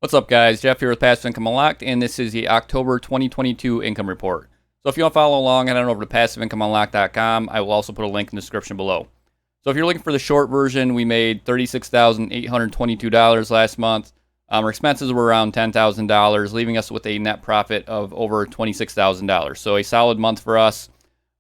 What's up, guys? Jeff here with Passive Income Unlocked, and this is the October 2022 income report. So if you want to follow along, head on over to PassiveIncomeUnlocked.com. I will also put a link in the description below. So if you're looking for the short version, we made $36,822 last month. Our expenses were around $10,000, leaving us with a net profit of over $26,000. So a solid month for us.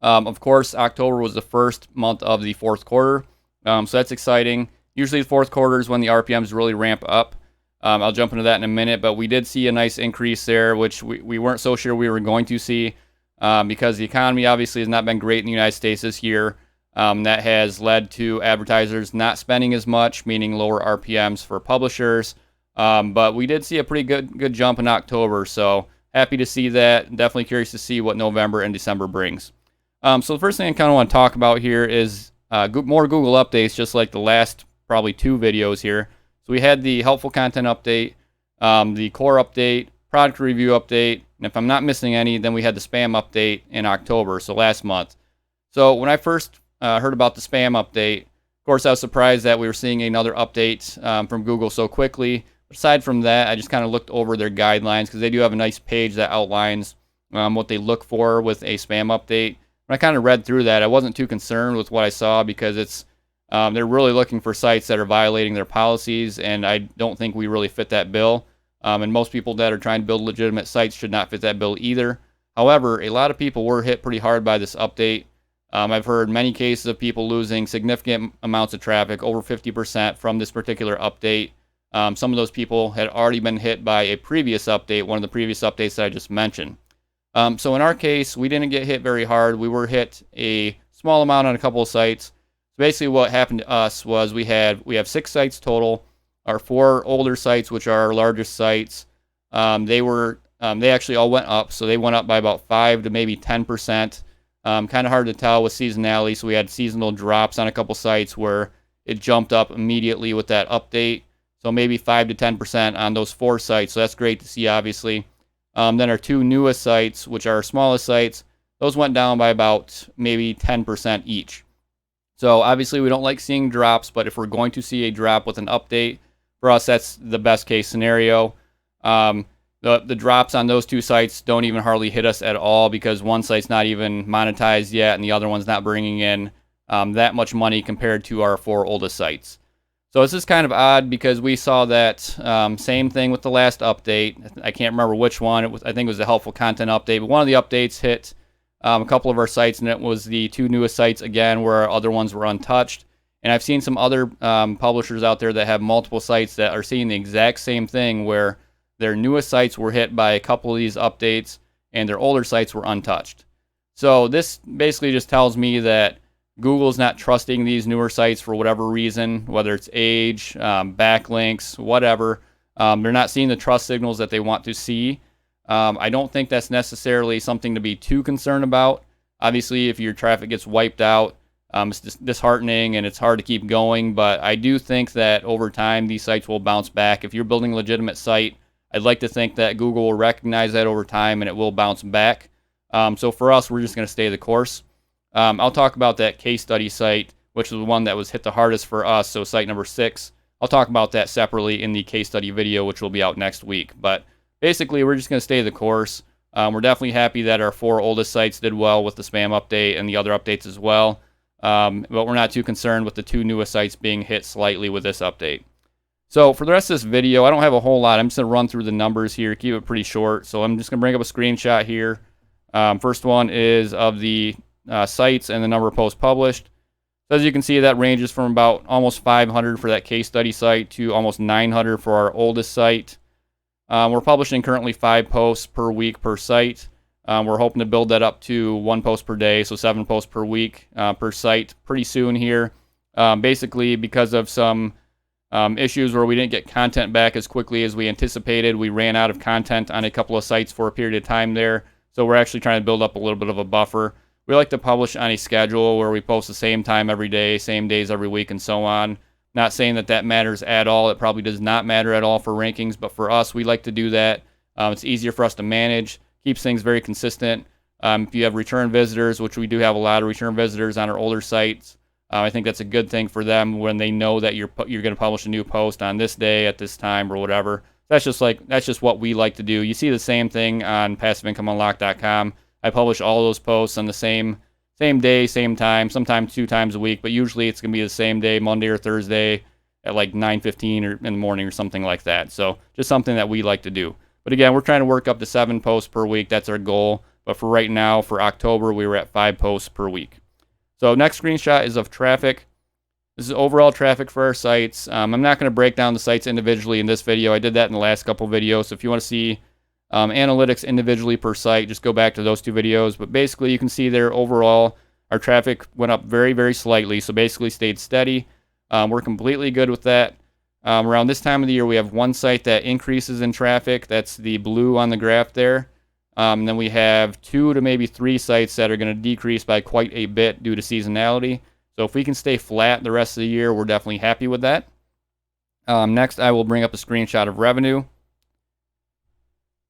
Of course, October was the first month of the fourth quarter, so that's exciting. Usually the fourth quarter is when the RPMs really ramp up. I'll jump into that in a minute, but we did see a nice increase there, which we weren't so sure we were going to see because the economy obviously has not been great in the United States this year. That has led to advertisers not spending as much, meaning lower RPMs for publishers. But we did see a pretty good jump in October, so happy to see that. Definitely curious to see what November and December brings. So the first thing I kind of want to talk about here is more Google updates, just like the last probably two videos here. So we had the helpful content update, the core update, product review update, and if I'm not missing any, then we had the spam update in October, so last month. So when I first heard about the spam update, of course I was surprised that we were seeing another update from Google so quickly. Aside from that, I just kind of looked over their guidelines because they do have a nice page that outlines what they look for with a spam update. When I kind of read through that, I wasn't too concerned with what I saw because they're really looking for sites that are violating their policies, and I don't think we really fit that bill. And most people that are trying to build legitimate sites should not fit that bill either. However, a lot of people were hit pretty hard by this update. I've heard many cases of people losing significant amounts of traffic, over 50% from this particular update. Some of those people had already been hit by a previous update, one of the previous updates that I just mentioned. So in our case, we didn't get hit very hard. We were hit a small amount on a couple of sites. Basically what happened to us was we have 6 sites total. Our 4 older sites, which are our largest sites, they actually all went up. So they went up by about 5 to maybe 10%. Kind of hard to tell with seasonality. So we had seasonal drops on a couple sites where it jumped up immediately with that update. So maybe 5 to 10% on those 4 sites. So that's great to see, obviously. Then our 2 newest sites, which are our smallest sites, those went down by about maybe 10% each. So obviously we don't like seeing drops, but if we're going to see a drop with an update, for us that's the best case scenario. The drops on those 2 sites don't even hardly hit us at all because one site's not even monetized yet and the other one's not bringing in that much money compared to our 4 oldest sites. So this is kind of odd because we saw that same thing with the last update. I can't remember which one. I think it was the helpful content update, but one of the updates hit a couple of our sites, and it was the 2 newest sites again where our other ones were untouched. And I've seen some other publishers out there that have multiple sites that are seeing the exact same thing where their newest sites were hit by a couple of these updates and their older sites were untouched. So this basically just tells me that Google's not trusting these newer sites for whatever reason, whether it's age, backlinks, whatever. They're not seeing the trust signals that they want to see. I don't think that's necessarily something to be too concerned about. Obviously, if your traffic gets wiped out, it's disheartening and it's hard to keep going. But I do think that over time, these sites will bounce back. If you're building a legitimate site, I'd like to think that Google will recognize that over time and it will bounce back. So for us, we're just going to stay the course. I'll talk about that case study site, which is the one that was hit the hardest for us, so site number 6. I'll talk about that separately in the case study video, which will be out next week. But basically, we're just going to stay the course. We're definitely happy that our 4 oldest sites did well with the spam update and the other updates as well. But we're not too concerned with the 2 newest sites being hit slightly with this update. So for the rest of this video, I don't have a whole lot. I'm just going to run through the numbers here, keep it pretty short. So I'm just going to bring up a screenshot here. First one is of the sites and the number of posts published. So as you can see, that ranges from about almost 500 for that case study site to almost 900 for our oldest site. We're publishing currently 5 posts per week per site. We're hoping to build that up to 1 post per day, so 7 posts per week per site pretty soon here. Basically, because of some issues where we didn't get content back as quickly as we anticipated, we ran out of content on a couple of sites for a period of time there. So we're actually trying to build up a little bit of a buffer. We like to publish on a schedule where we post the same time every day, same days every week, and so on. Not saying that that matters at all. It probably does not matter at all for rankings, but for us, we like to do that. It's easier for us to manage, keeps things very consistent. If you have return visitors, which we do have a lot of return visitors on our older sites, I think that's a good thing for them when they know that you're going to publish a new post on this day at this time or whatever. That's just what we like to do. You see the same thing on passiveincomeunlocked.com. I publish all those posts on the same day, same time, sometimes 2 times a week, but usually it's going to be the same day, Monday or Thursday at like 9:15 or in the morning or something like that. So just something that we like to do. But again, we're trying to work up to 7 posts per week. That's our goal. But for right now, for October, we were at 5 posts per week. So next screenshot is of traffic. This is overall traffic for our sites. I'm not going to break down the sites individually in this video. I did that in the last couple videos. So if you want to see analytics individually per site, just go back to those 2 videos. But basically, you can see there overall, our traffic went up very, very slightly. So basically stayed steady. We're completely good with that. Around this time of the year, we have one site that increases in traffic. That's the blue on the graph there. Then we have 2 to maybe 3 sites that are going to decrease by quite a bit due to seasonality. So if we can stay flat the rest of the year, we're definitely happy with that. Next, I will bring up a screenshot of revenue.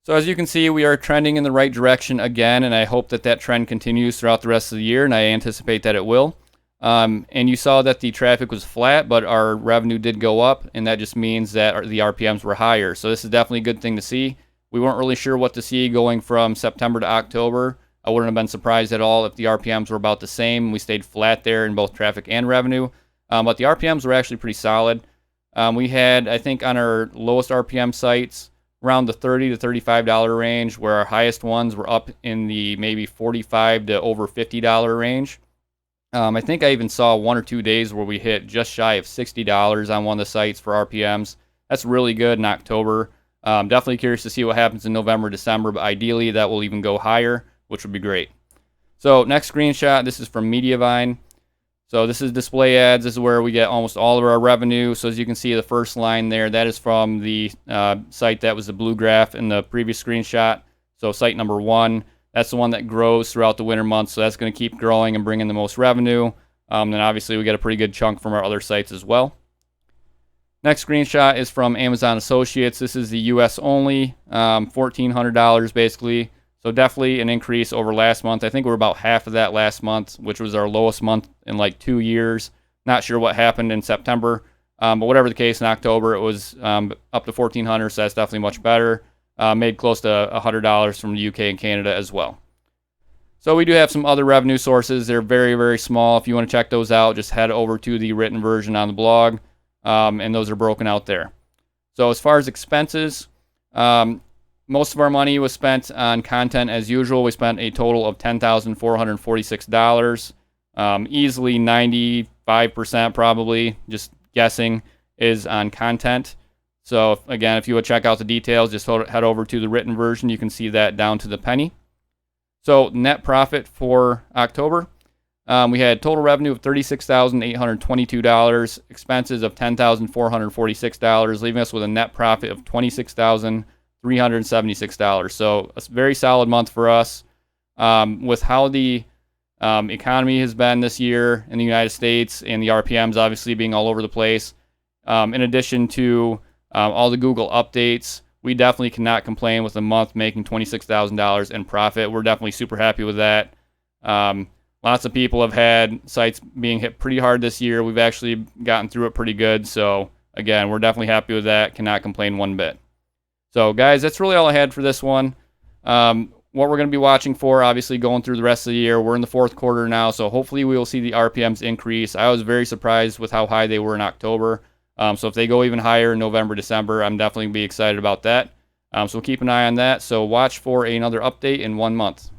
So as you can see, we are trending in the right direction again, and I hope that that trend continues throughout the rest of the year, and I anticipate that it will. And you saw that the traffic was flat, but our revenue did go up, and that just means that the RPMs were higher. So this is definitely a good thing to see. We weren't really sure what to see going from September to October. I wouldn't have been surprised at all if the RPMs were about the same. We stayed flat there in both traffic and revenue. But the RPMs were actually pretty solid. We had, I think, on our lowest RPM sites, around the $30 to $35 range, where our highest ones were up in the maybe $45 to over $50 range. I think I even saw 1 or 2 days where we hit just shy of $60 on one of the sites for RPMs. That's really good in October. Definitely curious to see what happens in November, December, but ideally that will even go higher, which would be great. So next screenshot, this is from Mediavine. So this is display ads. This is where we get almost all of our revenue. So as you can see, the first line there, that is from the site that was the blue graph in the previous screenshot. So site number 1, that's the one that grows throughout the winter months. So that's going to keep growing and bringing the most revenue. Then obviously we get a pretty good chunk from our other sites as well. Next screenshot is from Amazon Associates. This is the US only, $1,400 basically. So definitely an increase over last month. I think we're about half of that last month, which was our lowest month in like 2 years. Not sure what happened in September, but whatever the case, in October it was up to $1,400, so that's definitely much better. Made close to $100 from the UK and Canada as well. So we do have some other revenue sources. They're very, very small. If you want to check those out, just head over to the written version on the blog, and those are broken out there. So as far as expenses, most of our money was spent on content as usual. We spent a total of $10,446. Easily 95% probably, just guessing, is on content. So again, if you would check out the details, just head over to the written version. You can see that down to the penny. So net profit for October, we had total revenue of $36,822, expenses of $10,446, leaving us with a net profit of $26,376. So a very solid month for us. With how the economy has been this year in the United States and the RPMs obviously being all over the place, in addition to all the Google updates, we definitely cannot complain with a month making $26,000 in profit. We're definitely super happy with that. Lots of people have had sites being hit pretty hard this year. We've actually gotten through it pretty good. So again, we're definitely happy with that. Cannot complain one bit. So guys, that's really all I had for this one. What we're going to be watching for, obviously going through the rest of the year. We're in the 4th quarter now, so hopefully we will see the RPMs increase. I was very surprised with how high they were in October. So if they go even higher in November, December, I'm definitely going to be excited about that. So keep an eye on that. So watch for another update in 1 month.